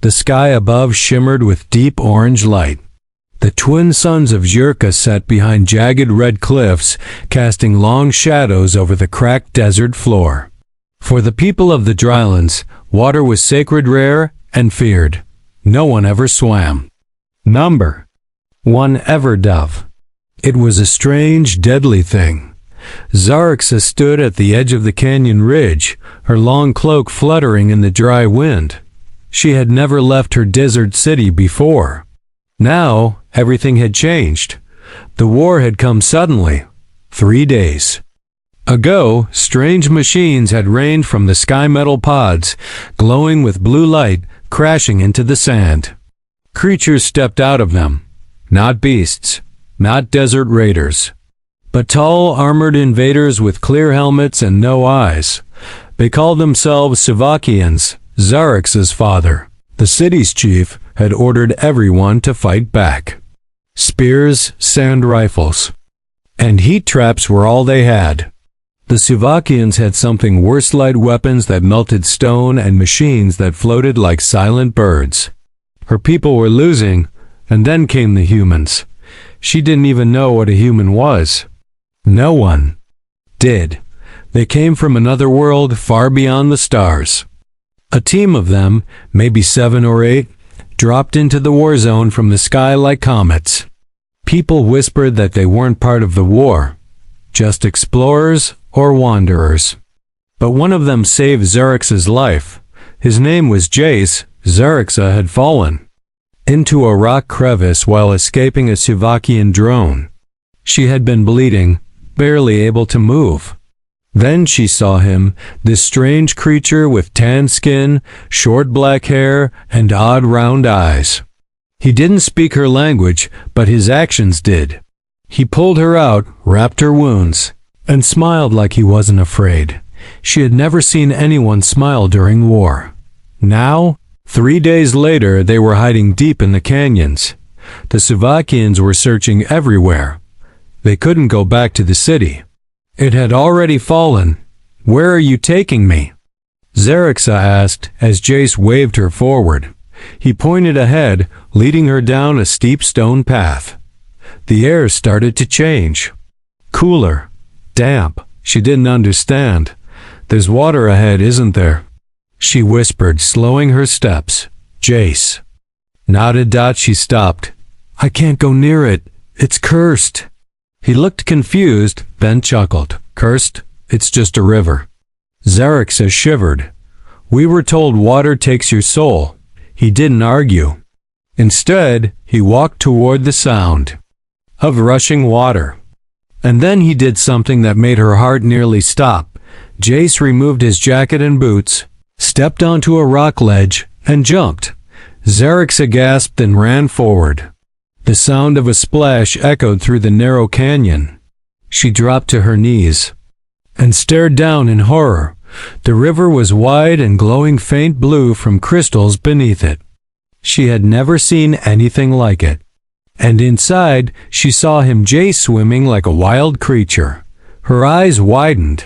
The sky above shimmered with deep orange light. The twin suns of Zhurka sat behind jagged red cliffs, casting long shadows over the cracked desert floor. For the people of the drylands, water was sacred, rare, and feared. No one ever swam. Number 1. Everdove. It was a strange, deadly thing. Zaraxa stood at the edge of the canyon ridge, her long cloak fluttering in the dry wind. She had never left her desert city before. Now, everything had changed. The war had come suddenly. 3 days ago, strange machines had rained from the sky, metal pods, glowing with blue light, crashing into the sand. Creatures stepped out of them. Not beasts, not desert raiders, but tall, armored invaders with clear helmets and no eyes. They called themselves Savakians. Zarax's father, the city's chief, had ordered everyone to fight back. Spears, sand rifles, and heat traps were all they had. The Savakians had something worse: light weapons that melted stone and machines that floated like silent birds. Her people were losing, and then came the humans. She didn't even know what a human was. No one did. They came from another world far beyond the stars. A team of them, maybe 7 or 8, dropped into the war zone from the sky like comets. People whispered that they weren't part of the war, just explorers or wanderers. But one of them saved Zarax's life. His name was Jace. Zaraxa had fallen into a rock crevice while escaping a Savakian drone. She had been bleeding, barely able to move. Then she saw him, this strange creature with tan skin, short black hair, and odd round eyes. He didn't speak her language, but his actions did. He pulled her out, wrapped her wounds, and smiled like he wasn't afraid. She had never seen anyone smile during war. Now, 3 days later, they were hiding deep in the canyons. The Savakians were searching everywhere. They couldn't go back to the city. It had already fallen. "Where are you taking me?" Zaraxa asked as Jace waved her forward. He pointed ahead, leading her down a steep stone path. The air started to change. Cooler. Damp. She didn't understand. "There's water ahead, isn't there?" she whispered, slowing her steps. Jace nodded. She stopped. "I can't go near it. It's cursed." He looked confused, then chuckled. "Cursed? It's just a river." Zaraxa shivered. "We were told water takes your soul." He didn't argue. Instead, he walked toward the sound of rushing water. And then he did something that made her heart nearly stop. Jace removed his jacket and boots, stepped onto a rock ledge, and jumped. Zaraxa gasped and ran forward. The sound of a splash echoed through the narrow canyon. She dropped to her knees and stared down in horror. The river was wide and glowing faint blue from crystals beneath it. She had never seen anything like it. And inside, she saw him, Jace, swimming like a wild creature. Her eyes widened.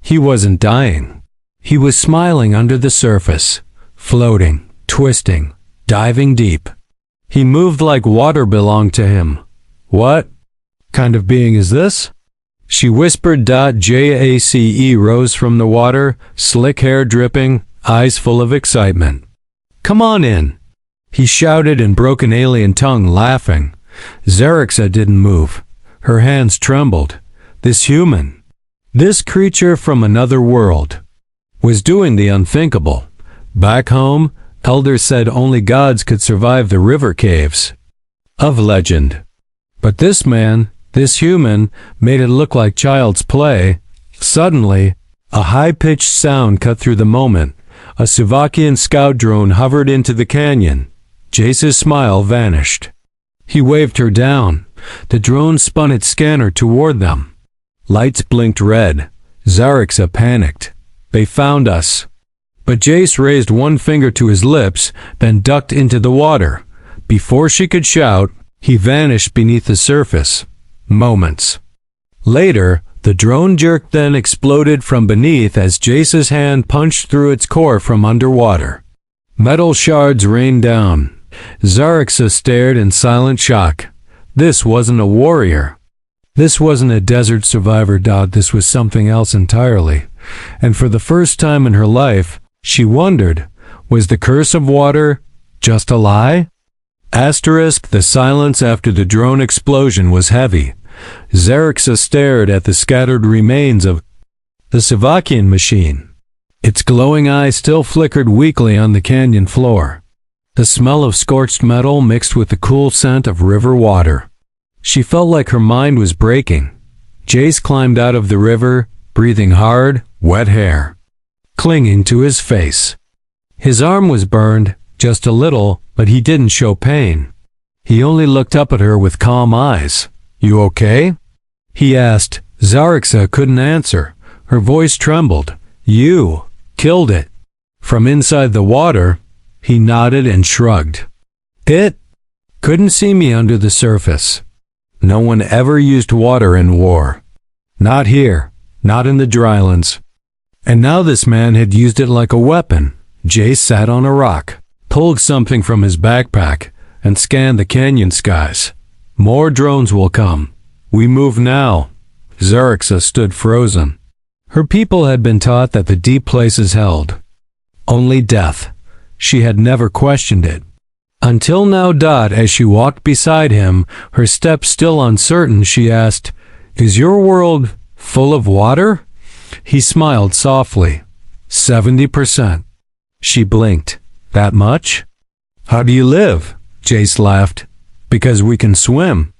He wasn't dying. He was smiling under the surface, floating, twisting, diving deep. He moved like water belonged to him. "What kind of being is this?" she whispered. Jace rose from the water, slick hair dripping, eyes full of excitement. "Come on in," he shouted in broken alien tongue, laughing. Zaraxa didn't move. Her hands trembled. This human, this creature from another world, was doing the unthinkable. Back home, elders said only gods could survive the river caves of legend. But this man, this human, made it look like child's play. Suddenly, a high-pitched sound cut through the moment. A Savakian scout drone hovered into the canyon. Jace's smile vanished. He waved her down. The drone spun its scanner toward them. Lights blinked red. Zaraxa panicked. "They found us." But Jace raised one finger to his lips, then ducked into the water. Before she could shout, he vanished beneath the surface. Moments later, the drone jerked, then exploded from beneath as Jace's hand punched through its core from underwater. Metal shards rained down. Zarixa stared in silent shock. This wasn't a warrior. This wasn't a desert survivor. This was something else entirely. And for the first time in her life, she wondered, was the curse of water just a lie? Asterisk, the silence after the drone explosion was heavy. Zarixa stared at the scattered remains of the Savakian machine. Its glowing eye still flickered weakly on the canyon floor. The smell of scorched metal mixed with the cool scent of river water. She felt like her mind was breaking. Jace climbed out of the river, breathing hard, wet hair, clinging to his face. His arm was burned, just a little, but he didn't show pain. He only looked up at her with calm eyes. "You okay?" he asked. Zarixa couldn't answer. Her voice trembled. "You killed it." From inside the water, he nodded and shrugged. "It couldn't see me under the surface. No one ever used water in war. Not here, not in the drylands. And now this man had used it like a weapon." Jace sat on a rock, pulled something from his backpack, and scanned the canyon skies. "More drones will come. We move now." Zarixa stood frozen. Her people had been taught that the deep places held only death. She had never questioned it. Until now. As she walked beside him, her steps still uncertain, she asked, "Is your world full of water?" He smiled softly. 70%. She blinked. "That much?" "How do you live?" Jace laughed. "Because we can swim."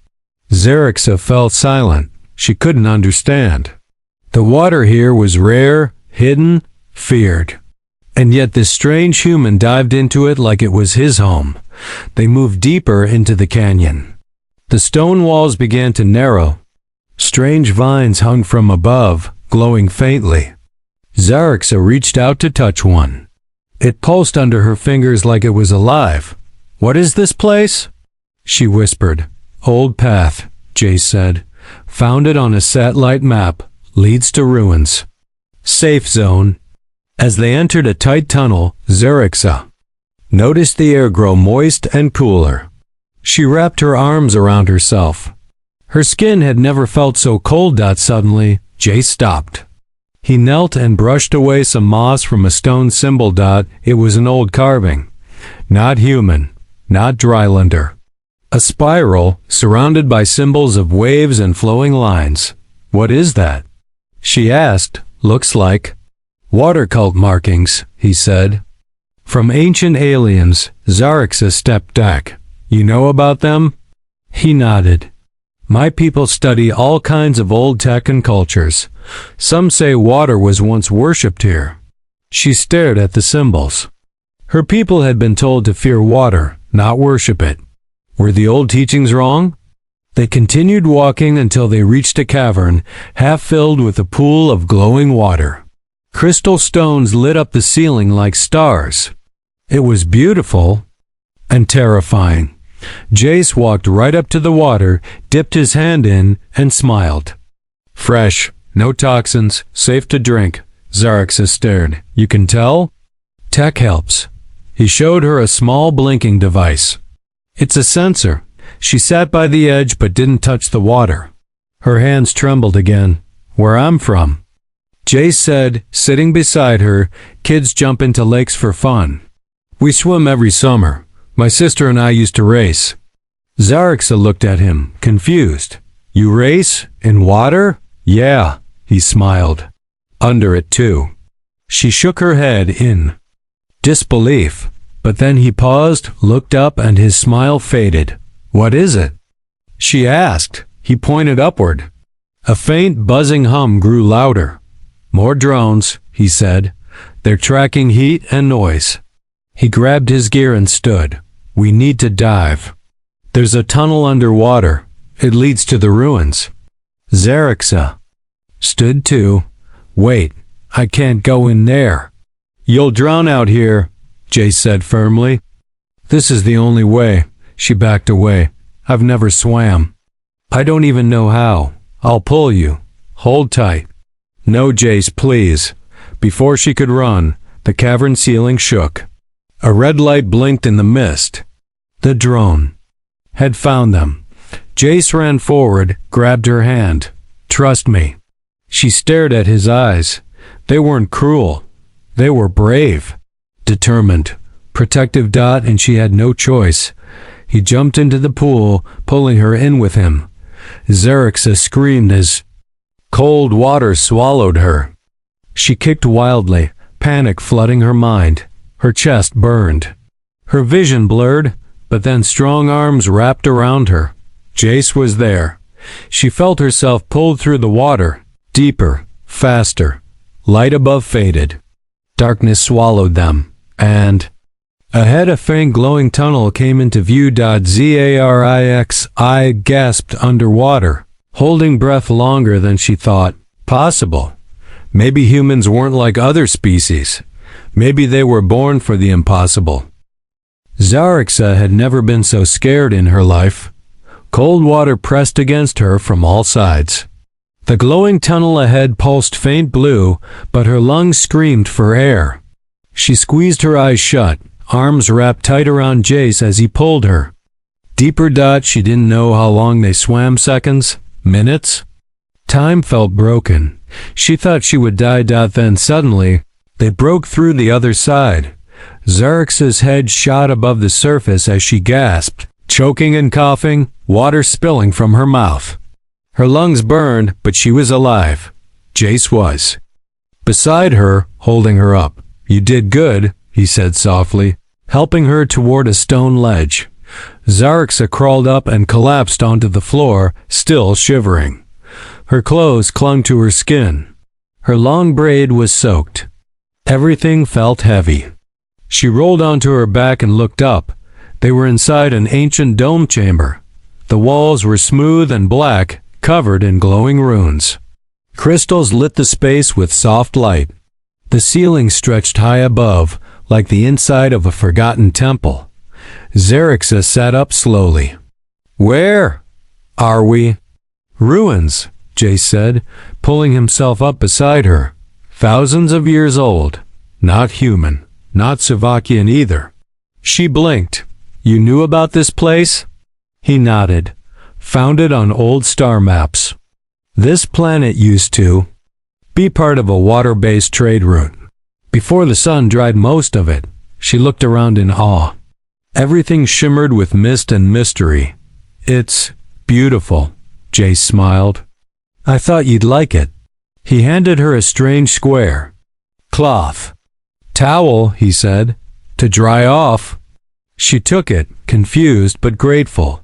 Zarixa fell silent. She couldn't understand. The water here was rare, hidden, feared. And yet this strange human dived into it like it was his home. They moved deeper into the canyon. The stone walls began to narrow. Strange vines hung from above, glowing faintly. Zarixa reached out to touch one. It pulsed under her fingers like it was alive. "What is this place?" she whispered. "Old path," Jace said. "Found it on a satellite map. Leads to ruins. Safe zone." As they entered a tight tunnel, Zarixa noticed the air grow moist and cooler. She wrapped her arms around herself. Her skin had never felt so cold. Suddenly, Jace stopped. He knelt and brushed away some moss from a stone symbol. It was an old carving. Not human, not drylander. A spiral, surrounded by symbols of waves and flowing lines. "What is that?" she asked. "Looks like water cult markings," he said. "From ancient aliens." Zarixa stepped back. "You know about them?" He nodded. "My people study all kinds of old tech and cultures. Some say water was once worshipped here." She stared at the symbols. Her people had been told to fear water, not worship it. Were the old teachings wrong? They continued walking until they reached a cavern, half filled with a pool of glowing water. Crystal stones lit up the ceiling like stars. It was beautiful and terrifying. Jace walked right up to the water, dipped his hand in, and smiled. "Fresh, no toxins, safe to drink." Zarixa stared. "You can tell?" "Tech helps." He showed her a small blinking device. "It's a sensor." She sat by the edge but didn't touch the water. Her hands trembled again. "Where I'm from," Jace said, sitting beside her, "kids jump into lakes for fun. We swim every summer. My sister and I used to race." Zarixa looked at him, confused. "You race? In water?" "Yeah," he smiled. "Under it too." She shook her head in disbelief, but then he paused, looked up, and his smile faded. "What is it?" she asked. He pointed upward. A faint buzzing hum grew louder. "More drones," he said. "They're tracking heat and noise." He grabbed his gear and stood. "We need to dive. There's a tunnel underwater. It leads to the ruins." Zarixa stood too. "Wait, I can't go in there." "You'll drown out here," Jace said firmly. "This is the only way." She backed away. "I've never swam. I don't even know how. I'll pull you. Hold tight." "No, Jace, please." Before she could run, the cavern ceiling shook. A red light blinked in the mist. The drone had found them. Jace ran forward, grabbed her hand. "Trust me." She stared at his eyes. They weren't cruel. They were brave, determined, protective. And she had no choice. He jumped into the pool, pulling her in with him. Xerixa screamed as cold water swallowed her. She kicked wildly, panic flooding her mind. Her chest burned. Her vision blurred, but then strong arms wrapped around her. Jace was there. She felt herself pulled through the water, deeper, faster. Light above faded. Darkness swallowed them, and ahead a faint glowing tunnel came into view. Zarix gasped underwater, holding breath longer than she thought possible. Maybe humans weren't like other species. Maybe they were born for the impossible. Xerixa had never been so scared in her life. Cold water pressed against her from all sides. The glowing tunnel ahead pulsed faint blue, but her lungs screamed for air. She squeezed her eyes shut, arms wrapped tight around Jace as he pulled her. Deeper. She didn't know how long they swam. Seconds? Minutes? Time felt broken. She thought she would die. Then suddenly, they broke through the other side. Xerix's head shot above the surface as she gasped, choking and coughing, water spilling from her mouth. Her lungs burned, but she was alive. Jace was beside her, holding her up. "You did good," he said softly, helping her toward a stone ledge. Xerixa crawled up and collapsed onto the floor, still shivering. Her clothes clung to her skin. Her long braid was soaked. Everything felt heavy. She rolled onto her back and looked up. They were inside an ancient dome chamber. The walls were smooth and black, covered in glowing runes. Crystals lit the space with soft light. The ceiling stretched high above, like the inside of a forgotten temple. Xerixa sat up slowly. "Where are we?" "Ruins," Jace said, pulling himself up beside her. "Thousands of years old. Not human. Not Savakian either." She blinked. "You knew about this place?" He nodded. "Found it on old star maps. This planet used to be part of a water-based trade route. Before the sun dried most of it." She looked around in awe. Everything shimmered with mist and mystery. "It's beautiful," Jace smiled. "I thought you'd like it." He handed her a strange square cloth. "Towel," he said, "to dry off." She took it, confused but grateful.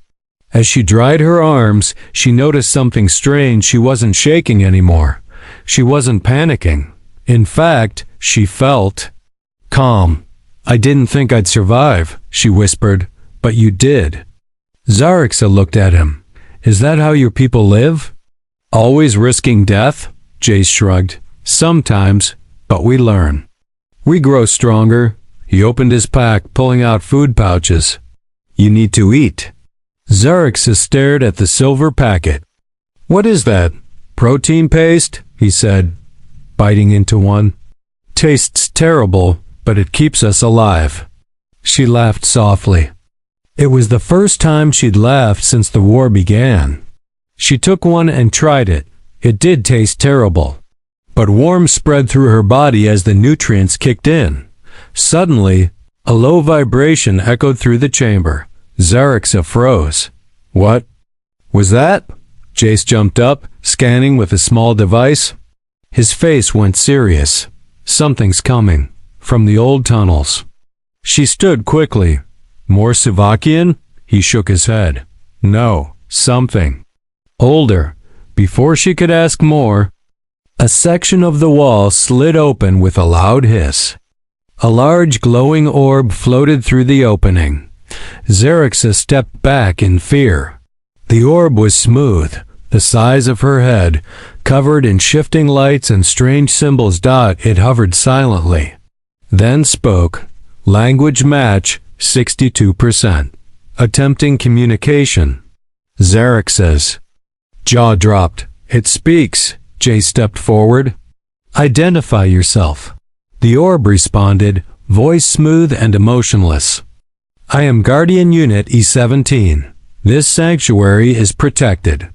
As she dried her arms, she noticed something strange. She wasn't shaking anymore. She wasn't panicking. In fact, she felt calm. "I didn't think I'd survive," she whispered, "but you did." Xerixa looked at him. "Is that how your people live? Always risking death?" Jace shrugged. "Sometimes, but we learn. We grow stronger." He opened his pack, pulling out food pouches. "You need to eat." Xerixa stared at the silver packet. "What is that? Protein paste?" he said, biting into one. "Tastes terrible, but it keeps us alive." She laughed softly. It was the first time she'd laughed since the war began. She took one and tried it. It did taste terrible, but warmth spread through her body as the nutrients kicked in. Suddenly, a low vibration echoed through the chamber. Xerixa froze. "What was that?" Jace jumped up, scanning with a small device. His face went serious. "Something's coming. From the old tunnels." She stood quickly. "More Savakian?" He shook his head. "No, something older." Before she could ask more, a section of the wall slid open with a loud hiss. A large glowing orb floated through the opening. Xerixa stepped back in fear. The orb was smooth, the size of her head, covered in shifting lights and strange symbols. It hovered silently, then spoke. Language match, 62%. Attempting communication. Xerixa's jaw dropped. "It speaks." Jay stepped forward. "Identify yourself." The orb responded, voice smooth and emotionless. I am Guardian Unit E-17. This sanctuary is protected.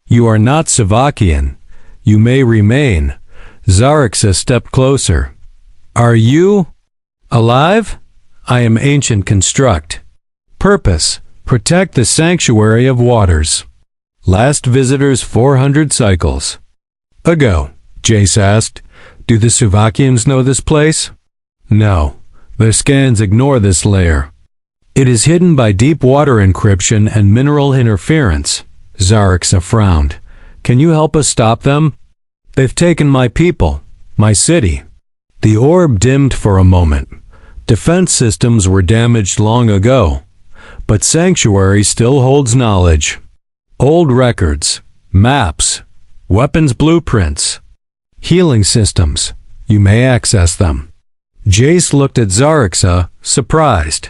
You are not Savakian. You may remain. Zarixa stepped closer. Are you alive? I am Ancient Construct. Purpose: protect the Sanctuary of Waters. Last visitors 400 cycles ago. Jace asked, do the Savakians know this place? No. Their scans ignore this layer. It is hidden by deep water encryption and mineral interference. Zarixa frowned. Can you help us stop them? They've taken my people, my city. The orb dimmed for a moment. Defense systems were damaged long ago, but Sanctuary still holds knowledge. Old records, maps, weapons blueprints, healing systems. You may access them. Jace looked at Zarixa, surprised.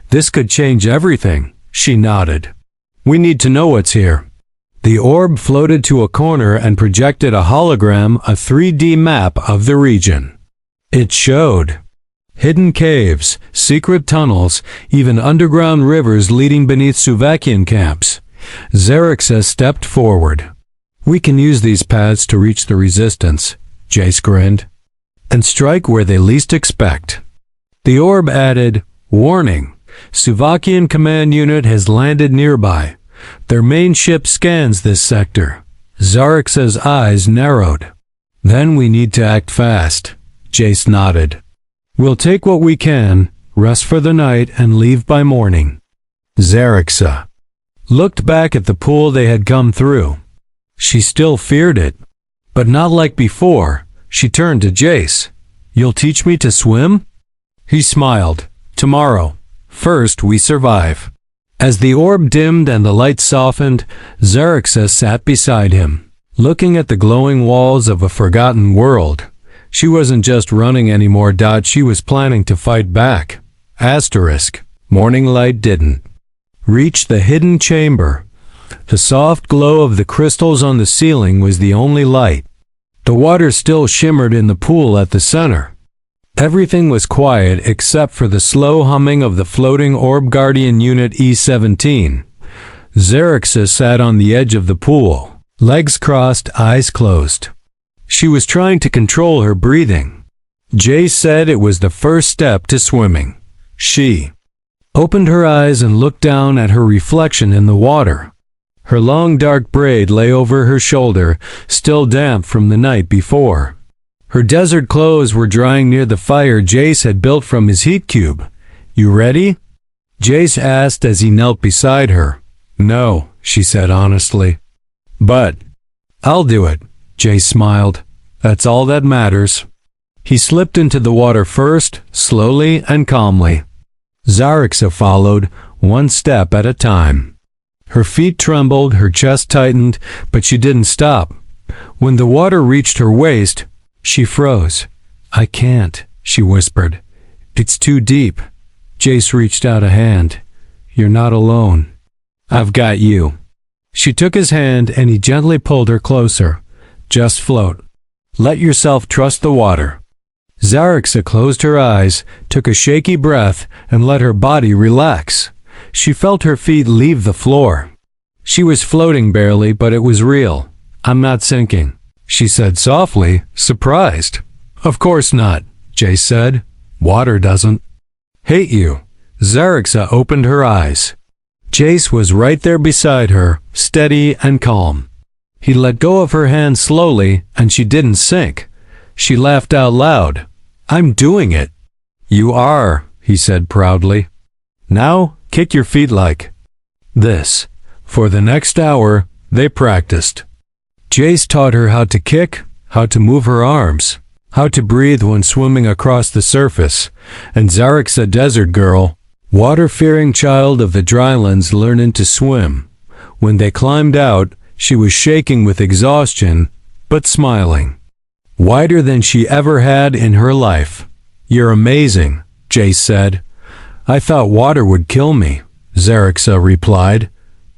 This could change everything, she nodded. We need to know what's here. The orb floated to a corner and projected a hologram, a 3D map of the region. It showed hidden caves, secret tunnels, even underground rivers leading beneath Suvakian camps. Zarixa stepped forward. We can use these paths to reach the resistance, Jace grinned, and strike where they least expect. The orb added, warning, Suvakian command unit has landed nearby. Their main ship scans this sector. Zarixa's eyes narrowed. Then we need to act fast. Jace nodded. We'll take what we can, rest for the night, and leave by morning. Zarixa looked back at the pool they had come through. She still feared it, but not like before. She turned to Jace. You'll teach me to swim? He smiled. Tomorrow. First we survive. As the orb dimmed and the light softened, Zarixa sat beside him, looking at the glowing walls of a forgotten world. She wasn't just running anymore. She was planning to fight back. Asterisk. Morning light didn't reach the hidden chamber. The soft glow of the crystals on the ceiling was the only light. The water still shimmered in the pool at the center. Everything was quiet except for the slow humming of the floating orb. Guardian Unit E-17. Zarixa sat on the edge of the pool, legs crossed, eyes closed. She was trying to control her breathing. Jace said it was the first step to swimming. She opened her eyes and looked down at her reflection in the water. Her long dark braid lay over her shoulder, still damp from the night before. Her desert clothes were drying near the fire Jace had built from his heat cube. You ready? Jace asked as he knelt beside her. No, she said honestly. But I'll do it, Jace smiled. That's all that matters. He slipped into the water first, slowly and calmly. Zarixa followed, one step at a time. Her feet trembled, her chest tightened, but she didn't stop. When the water reached her waist, she froze. I can't, she whispered. It's too deep. Jace reached out a hand. You're not alone. I've got you. She took his hand and he gently pulled her closer. Just float. Let yourself trust the water. Zarixa closed her eyes, took a shaky breath, and let her body relax. She felt her feet leave the floor. She was floating barely, but it was real. I'm not sinking, she said softly, surprised. Of course not, Jace said. Water doesn't hate you. Zarixa opened her eyes. Jace was right there beside her, steady and calm. He let go of her hand slowly, and she didn't sink. She laughed out loud. I'm doing it. You are, he said proudly. Now, kick your feet like this. For the next hour, they practiced. Jace taught her how to kick, how to move her arms, how to breathe when swimming across the surface, and Zarixa, desert girl, water-fearing child of the drylands, learning to swim. When they climbed out, she was shaking with exhaustion, but smiling. Wider than she ever had in her life. You're amazing, Jace said. I thought water would kill me, Zarixa replied,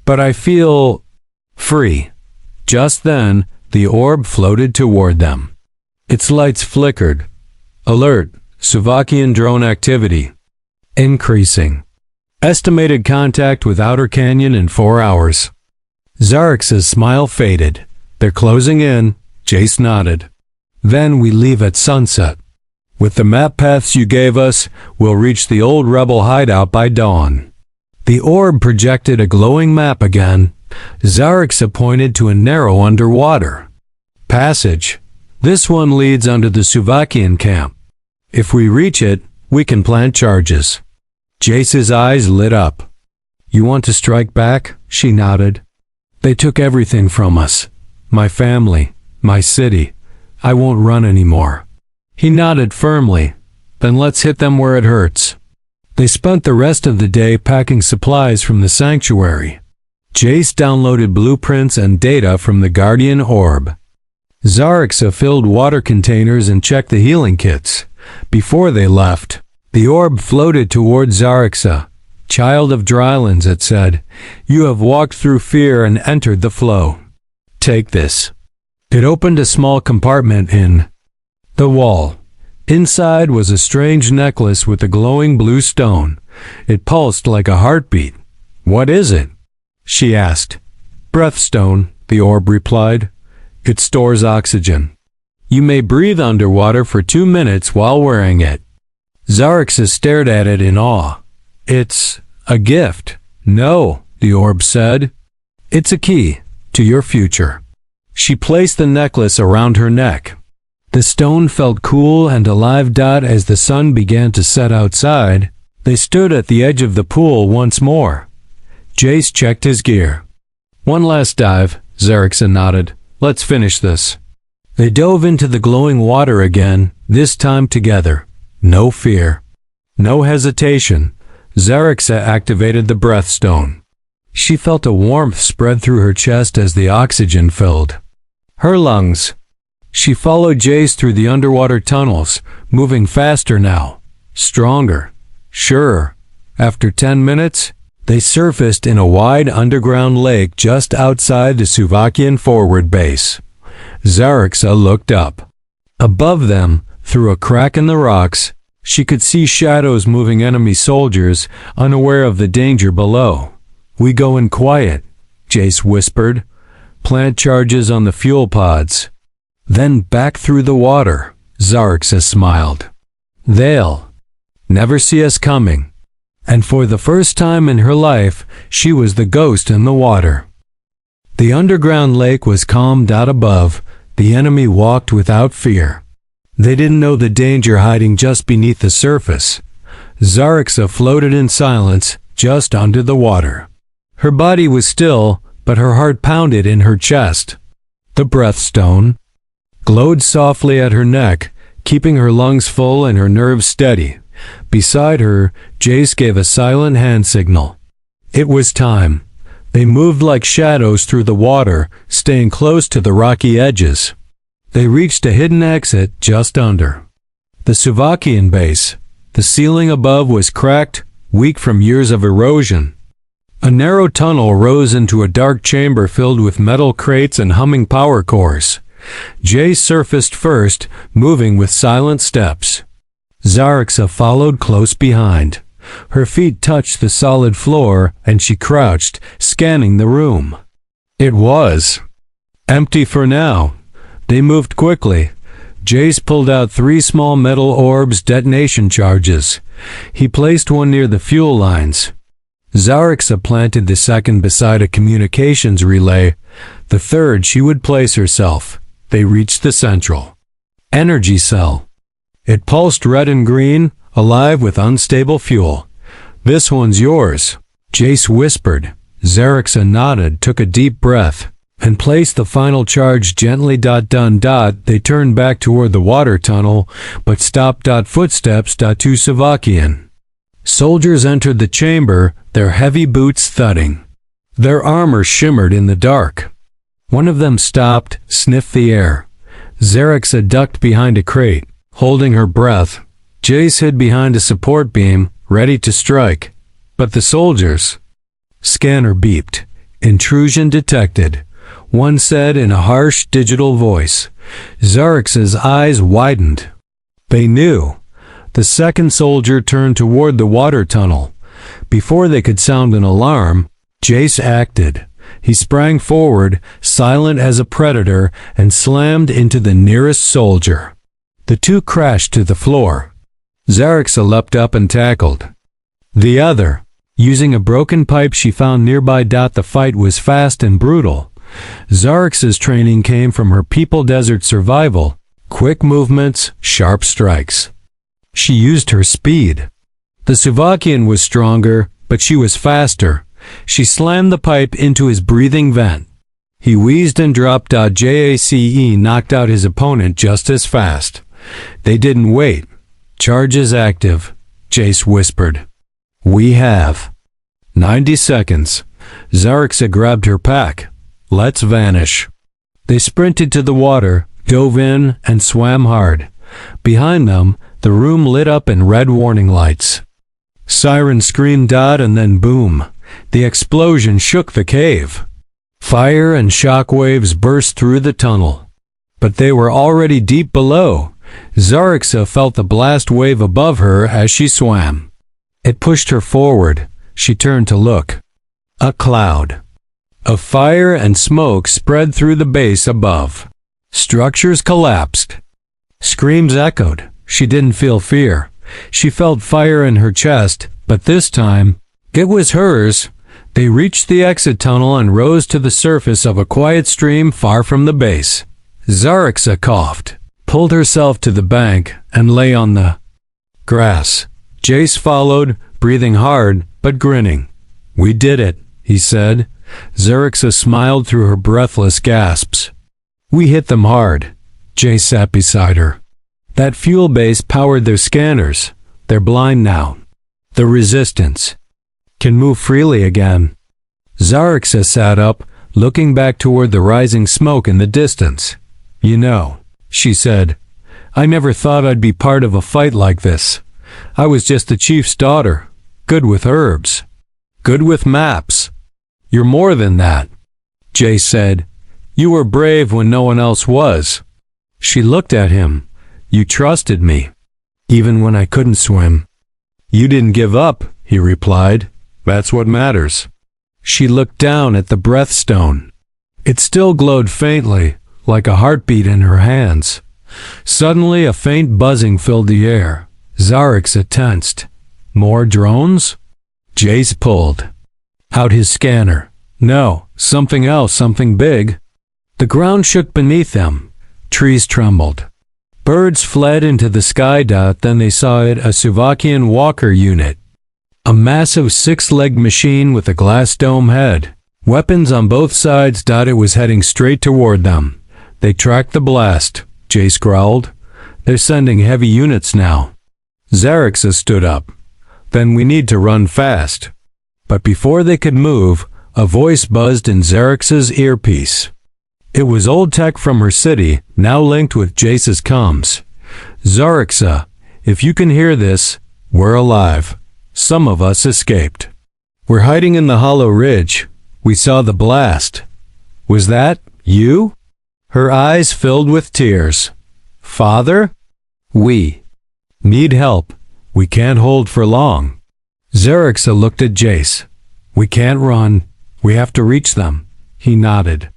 but I feel free. Just then, the orb floated toward them. Its lights flickered. Alert, Suvakian drone activity increasing. Estimated contact with Outer Canyon in 4 hours. Zarix's smile faded. They're closing in, Jace nodded. Then we leave at sunset. With the map paths you gave us, we'll reach the old rebel hideout by dawn. The orb projected a glowing map again. Zarix pointed to a narrow underwater passage. This one leads under the Suvakian camp. If we reach it, we can plant charges. Jace's eyes lit up. You want to strike back? She nodded. They took everything from us. My family, my city. I won't run anymore. He nodded firmly. Then let's hit them where it hurts. They spent the rest of the day packing supplies from the sanctuary. Jace downloaded blueprints and data from the Guardian Orb. Zarix filled water containers and checked the healing kits. Before they left, the orb floated toward Zarix. Child of Drylands, it said, you have walked through fear and entered the flow. Take this. It opened a small compartment in the wall. Inside was a strange necklace with a glowing blue stone. It pulsed like a heartbeat. What is it? She asked. Breathstone, the orb replied. It stores oxygen. You may breathe underwater for 2 minutes while wearing it. Zarix stared at it in awe. It's a gift. No, the orb said. It's a key to your future. She placed the necklace around her neck. The stone felt cool and alive. As the sun began to set outside, they stood at the edge of the pool once more. Jace checked his gear. One last dive, Zarix nodded. Let's finish this. They dove into the glowing water again, this time together. No fear. No hesitation. Zarix activated the breathstone. She felt a warmth spread through her chest as the oxygen filled her lungs. She followed Jace through the underwater tunnels, moving faster now. Stronger. Surer. After 10 minutes, they surfaced in a wide underground lake just outside the Suvakian forward base. Zarix looked up. Above them, through a crack in the rocks, she could see shadows moving enemy soldiers, unaware of the danger below. We go in quiet, Jace whispered. Plant charges on the fuel pods. Then back through the water, Zarix smiled. They'll never see us coming. And for the first time in her life, she was the ghost in the water. The underground lake was calmed out above. The enemy walked without fear. They didn't know the danger hiding just beneath the surface. Zarix floated in silence just under the water. Her body was still, but her heart pounded in her chest. The breathstone glowed softly at her neck, keeping her lungs full and her nerves steady. Beside her, Jace gave a silent hand signal. It was time. They moved like shadows through the water, staying close to the rocky edges. They reached a hidden exit just under the Suvakian base. The ceiling above was cracked, weak from years of erosion. A narrow tunnel rose into a dark chamber filled with metal crates and humming power cores. Jace surfaced first, moving with silent steps. Zarix followed close behind. Her feet touched the solid floor, and she crouched, scanning the room. It was empty for now. They moved quickly. Jace pulled out 3 small metal orbs, detonation charges. He placed one near the fuel lines. Zarix planted the second beside a communications relay. The third she would place herself. They reached the central energy cell. It pulsed red and green, alive with unstable fuel. This one's yours, Jace whispered. Zarix nodded, took a deep breath, and placed the final charge gently. Done. They turned back toward the water tunnel, but stopped. Footsteps. To Suvakian. Soldiers entered the chamber, their heavy boots thudding. Their armor shimmered in the dark. One of them stopped, sniffed the air. Zarix ducked behind a crate, holding her breath. Jace hid behind a support beam, ready to strike. But the soldiers... Scanner beeped. Intrusion detected. One said in a harsh digital voice. Zarix's eyes widened. They knew. The second soldier turned toward the water tunnel. Before they could sound an alarm, Jace acted. He sprang forward, silent as a predator, and slammed into the nearest soldier. The two crashed to the floor. Zarixa leapt up and tackled the other. Using a broken pipe she found nearby. The fight was fast and brutal. Zarix's training came from her people desert survival, quick movements, sharp strikes. She used her speed. The Suvakian was stronger, but she was faster. She slammed the pipe into his breathing vent. He wheezed and dropped. Jace knocked out his opponent just as fast. They didn't wait. Charges active, Jace whispered. We have 90 seconds. Zarixa grabbed her pack. Let's vanish. They sprinted to the water, dove in, and swam hard. Behind them, the room lit up in red warning lights. Sirens screamed, and then boom. The explosion shook the cave. Fire and shock waves burst through the tunnel. But they were already deep below. Zarixa felt the blast wave above her as she swam. It pushed her forward. She turned to look. A cloud of fire and smoke spread through the base above. Structures collapsed. Screams echoed. She didn't feel fear. She felt fire in her chest, but this time, it was hers. They reached the exit tunnel and rose to the surface of a quiet stream far from the base. Zarixa coughed, pulled herself to the bank, and lay on the grass. Jace followed, breathing hard, but grinning. We did it, he said. Zarixa smiled through her breathless gasps. We hit them hard. Jace sat beside her. That fuel base powered their scanners. They're blind now. The resistance can move freely again. Zarixa sat up, looking back toward the rising smoke in the distance. You know, she said, I never thought I'd be part of a fight like this. I was just the chief's daughter, good with herbs, good with maps. You're more than that, Jace said. You were brave when no one else was. She looked at him. You trusted me, even when I couldn't swim. You didn't give up, he replied. That's what matters. She looked down at the breathstone. It still glowed faintly, like a heartbeat in her hands. Suddenly a faint buzzing filled the air. Zarixa tensed. More drones? Jace pulled out his scanner. No, something else, something big. The ground shook beneath them. Trees trembled. Birds fled into the sky. Then they saw it, a Suvakian walker unit. A massive six-legged machine with a glass dome head. Weapons on both sides. It was heading straight toward them. They tracked the blast, Jace growled. They're sending heavy units now. Zarixa stood up. Then we need to run fast. But before they could move, a voice buzzed in Zarix's earpiece. It was old tech from her city, now linked with Jace's comms. Zarixa, if you can hear this, we're alive. Some of us escaped. We're hiding in the hollow ridge. We saw the blast. Was that you? Her eyes filled with tears. Father? We need help. We can't hold for long. Zarixa looked at Jace. We can't run. We have to reach them. He nodded.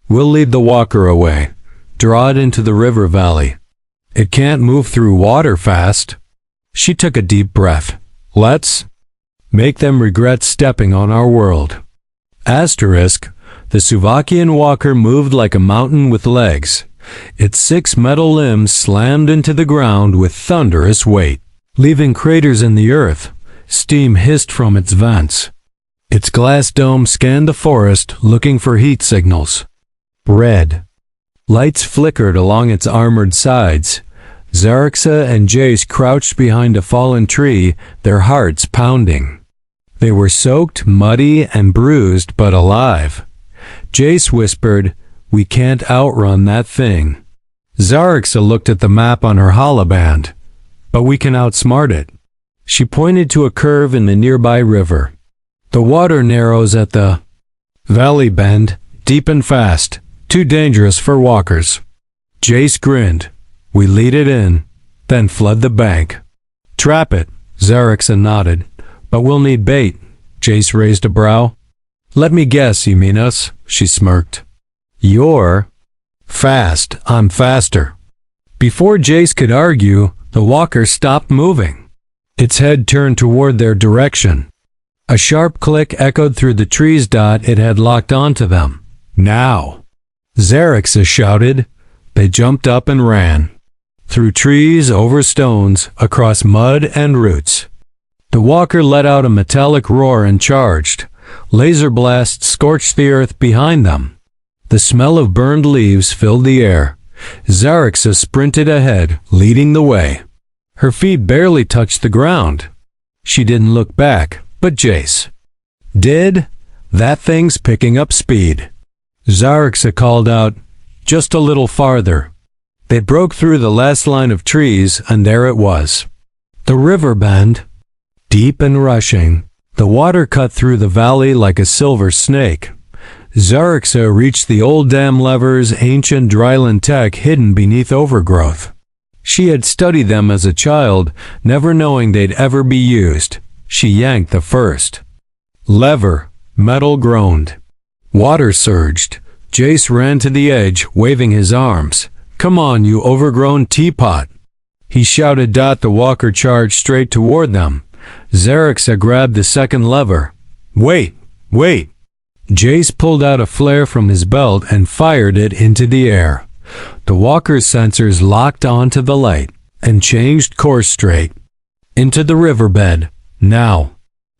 We'll lead the walker away. Draw it into the river valley. It can't move through water fast. She took a deep breath. Let's make them regret stepping on our world. Asterisk, the Suvakian walker moved like a mountain with legs. Its 6 metal limbs slammed into the ground with thunderous weight, leaving craters in the earth. Steam hissed from its vents. Its glass dome scanned the forest, looking for heat signals. Red lights flickered along its armored sides. Zarixa and Jace crouched behind a fallen tree, their hearts pounding. They were soaked, muddy, and bruised, but alive. Jace whispered, We can't outrun that thing. Zarixa looked at the map on her holoband. But we can outsmart it. She pointed to a curve in the nearby river. The water narrows at the valley bend, deep and fast, too dangerous for walkers. Jace grinned. We lead it in, then flood the bank. Trap it, Xerixa nodded. But we'll need bait. Jace raised a brow. Let me guess, you mean us? She smirked. You're fast. I'm faster. Before Jace could argue, the walker stopped moving. Its head turned toward their direction. A sharp click echoed through the trees. It had locked onto them. Now! Xerixa shouted. They jumped up and ran. Through trees, over stones, across mud and roots. The walker let out a metallic roar and charged. Laser blasts scorched the earth behind them. The smell of burned leaves filled the air. Xerixa sprinted ahead, leading the way. Her feet barely touched the ground. She didn't look back, but Jace did. That thing's picking up speed. Xerixa called out, just a little farther. They broke through the last line of trees, and there it was. The river bend. Deep and rushing, the water cut through the valley like a silver snake. Xerixa reached the old dam levers, ancient dryland tech hidden beneath overgrowth. She had studied them as a child, never knowing they'd ever be used. She yanked the first lever. Metal groaned. Water surged. Jace ran to the edge, waving his arms. Come on, you overgrown teapot! He shouted. The walker charged straight toward them. Xerixa grabbed the second lever. Wait! Wait! Jace pulled out a flare from his belt and fired it into the air. The walker's sensors locked onto the light and changed course straight into the riverbed. Now!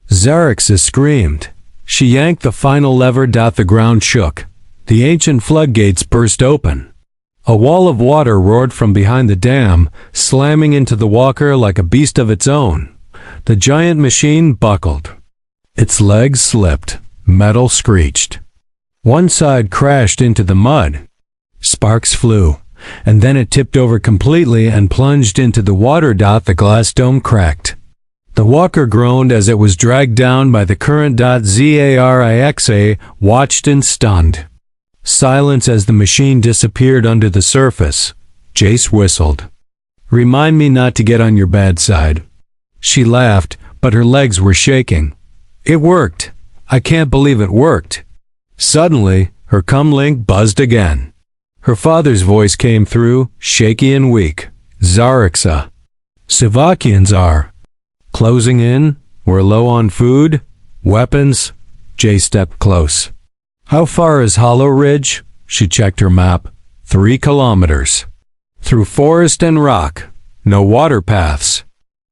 Xerixa screamed. She yanked the final lever. The ground shook. The ancient floodgates burst open. A wall of water roared from behind the dam, slamming into the walker like a beast of its own. The giant machine buckled. Its legs slipped. Metal screeched. One side crashed into the mud. Sparks flew, and then it tipped over completely and plunged into the water. The glass dome cracked. The walker groaned as it was dragged down by the current. Xerixa watched and stunned. Silence as the machine disappeared under the surface. Jace whistled. Remind me not to get on your bad side. She laughed, but her legs were shaking. It worked. I can't believe it worked. Suddenly, her comlink buzzed again. Her father's voice came through, shaky and weak. Xerixa. Savakians are closing in. We're low on food. Weapons. Jay stepped close. How far is Hollow Ridge? She checked her map. 3 kilometers. Through forest and rock. No water paths.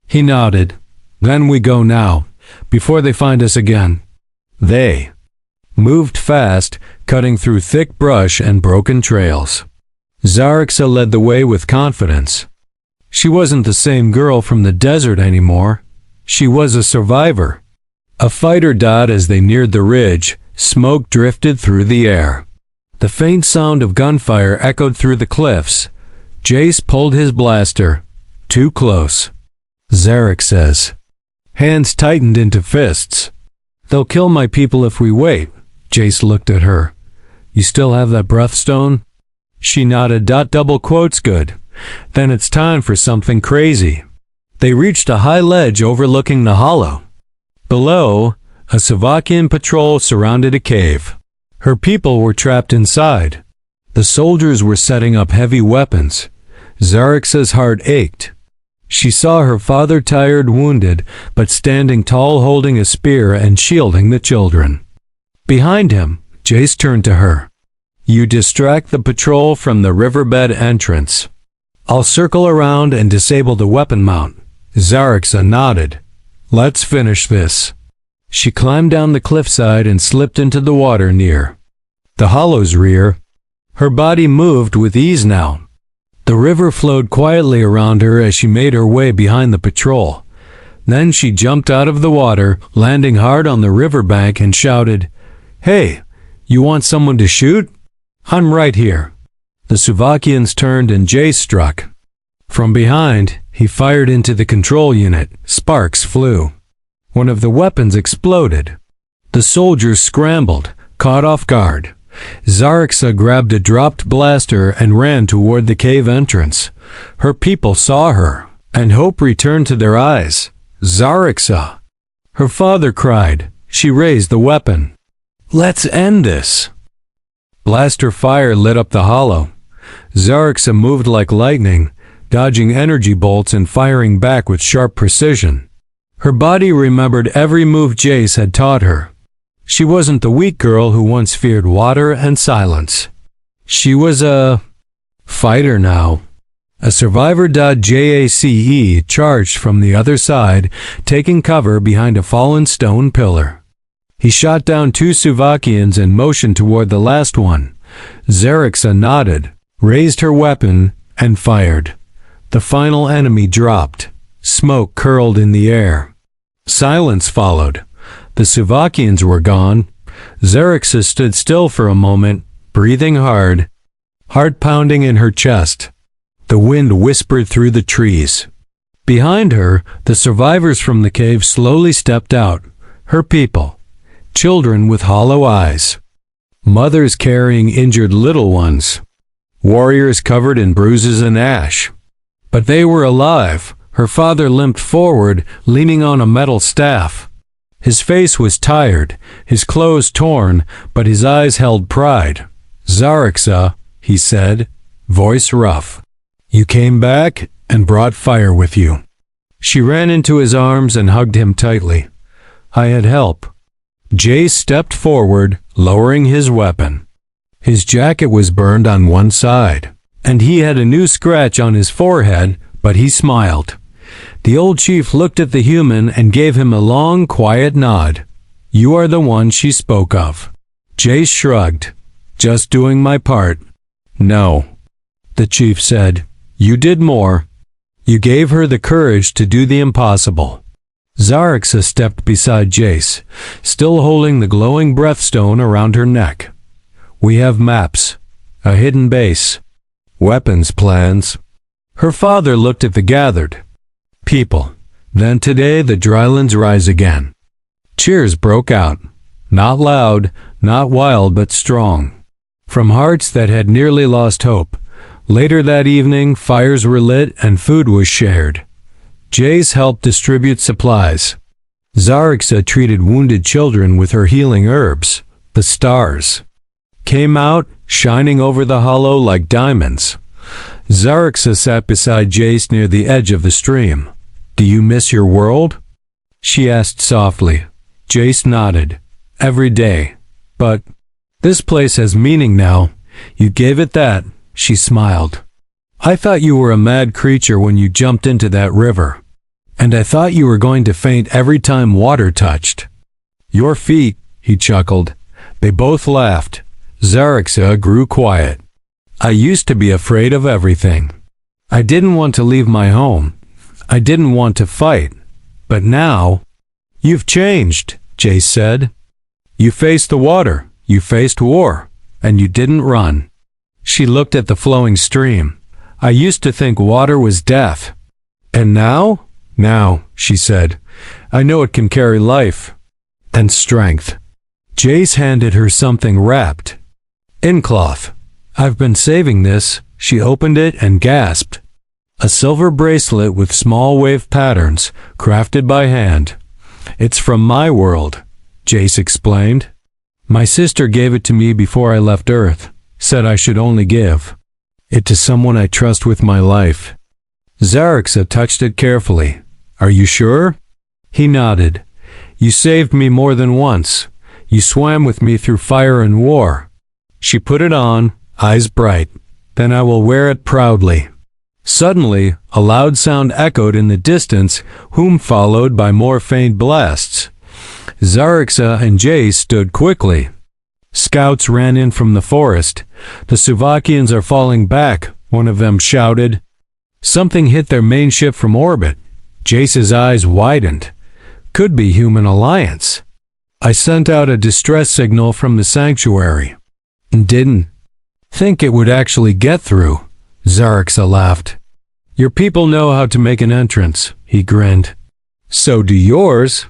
He nodded. Then we go now, before they find us again. They moved fast, cutting through thick brush and broken trails. Xerixa led the way with confidence. She wasn't the same girl from the desert anymore. She was a survivor. A fighter. As they neared the ridge, smoke drifted through the air. The faint sound of gunfire echoed through the cliffs. Jace pulled his blaster. Too close. Xerix's hands tightened into fists. They'll kill my people if we wait. Jace looked at her. You still have that breathstone? She nodded. Double quotes good. Then it's time for something crazy. They reached a high ledge overlooking the hollow. Below, a Savakian patrol surrounded a cave. Her people were trapped inside. The soldiers were setting up heavy weapons. Xerix's heart ached. She saw her father tired, wounded, but standing tall holding a spear and shielding the children. Behind him, Jace turned to her. You distract the patrol from the riverbed entrance. I'll circle around and disable the weapon mount. Xerixa nodded. Let's finish this. She climbed down the cliffside and slipped into the water near the hollow's rear. Her body moved with ease now. The river flowed quietly around her as she made her way behind the patrol. Then she jumped out of the water, landing hard on the riverbank, and shouted, Hey, you want someone to shoot? I'm right here. The Savakians turned and Jace struck. From behind, he fired into the control unit. Sparks flew. One of the weapons exploded. The soldiers scrambled, caught off guard. Xerixa grabbed a dropped blaster and ran toward the cave entrance. Her people saw her. and hope returned to their eyes. Zarixa! Her father cried. She raised the weapon. Let's end this! Blaster fire lit up the hollow. Zarixa moved like lightning, dodging energy bolts and firing back with sharp precision. Her body remembered every move Jace had taught her. She wasn't the weak girl who once feared water and silence. She was a fighter now. A survivor. Jace charged from the other side, taking cover behind a fallen stone pillar. He shot down 2 Suvakians and motioned toward the last one. Zarixa nodded, raised her weapon, and fired. The final enemy dropped. Smoke curled in the air. Silence followed. The Suvakians were gone. Zarixa stood still for a moment, breathing hard, heart pounding in her chest. The wind whispered through the trees. Behind her, the survivors from the cave slowly stepped out. Her people. Children with hollow eyes. Mothers carrying injured little ones. Warriors covered in bruises and ash. But they were alive. Her father limped forward, leaning on a metal staff. His face was tired, his clothes torn, but his eyes held pride. Zarixa, he said, voice rough. You came back and brought fire with you. She ran into his arms and hugged him tightly. I had help. Jace stepped forward, lowering his weapon. His jacket was burned on one side, and he had a new scratch on his forehead, but he smiled. The old chief looked at the human and gave him a long, quiet nod. You are the one she spoke of. Jace shrugged. Just doing my part. No. The chief said. You did more. You gave her the courage to do the impossible. Zarixa stepped beside Jace, still holding the glowing breathstone around her neck. We have maps, a hidden base, weapons plans. Her father looked at the gathered people. Then today the drylands rise again. Cheers broke out. Not loud, not wild, but strong. From hearts that had nearly lost hope. Later that evening, fires were lit and food was shared. Jace helped distribute supplies. Zarixa treated wounded children with her healing herbs. The stars came out, shining over the hollow like diamonds. Zarixa sat beside Jace near the edge of the stream. Do you miss your world? She asked softly. Jace nodded. Every day. But this place has meaning now. You gave it that. She smiled. I thought you were a mad creature when you jumped into that river. And I thought you were going to faint every time water touched. Your feet, he chuckled. They both laughed. Zarixa grew quiet. I used to be afraid of everything. I didn't want to leave my home. I didn't want to fight. But now, you've changed, Jace said. You faced the water, you faced war, and you didn't run. She looked at the flowing stream. I used to think water was death. And now? Now, she said, I know it can carry life and strength. Jace handed her something wrapped in cloth. I've been saving this. She opened it and gasped. A silver bracelet with small wave patterns, crafted by hand. It's from my world, Jace explained. My sister gave it to me before I left Earth, said I should only give it to someone I trust with my life. Zarixa touched it carefully. Are you sure? He nodded. You saved me more than once. You swam with me through fire and war. She put it on, eyes bright. Then I will wear it proudly. Suddenly, a loud sound echoed in the distance, whom followed by more faint blasts. Zarixa and Jace stood quickly. Scouts ran in from the forest. The Suvakians are falling back, one of them shouted. Something hit their main ship from orbit. Jace's eyes widened. Could be human alliance. I sent out a distress signal from the sanctuary. Didn't think it would actually get through. Zarixa laughed. Your people know how to make an entrance, he grinned. So do yours.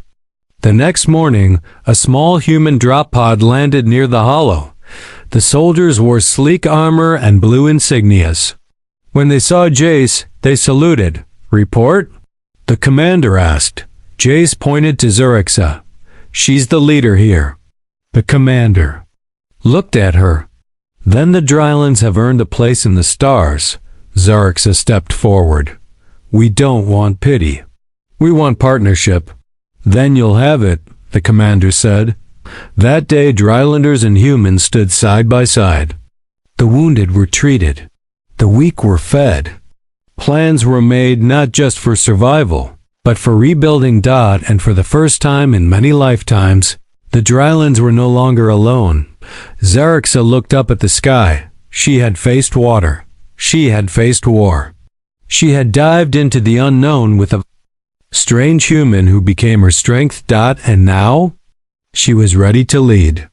The next morning, a small human drop pod landed near the hollow. The soldiers wore sleek armor and blue insignias. When they saw Jace, they saluted, Report? The commander asked. Jace pointed to Zurixa. She's the leader here. The commander looked at her. Then the Drylands have earned a place in the stars. Zurixa stepped forward. We don't want pity. We want partnership. Then you'll have it, the commander said. That day Drylanders and humans stood side by side. The wounded were treated. The weak were fed. Plans were made not just for survival, but for rebuilding Dot, and for the first time in many lifetimes, the Drylands were no longer alone. Zurixa looked up at the sky. She had faced water. She had faced war. She had dived into the unknown with a strange human who became her strength. And now? She was ready to lead.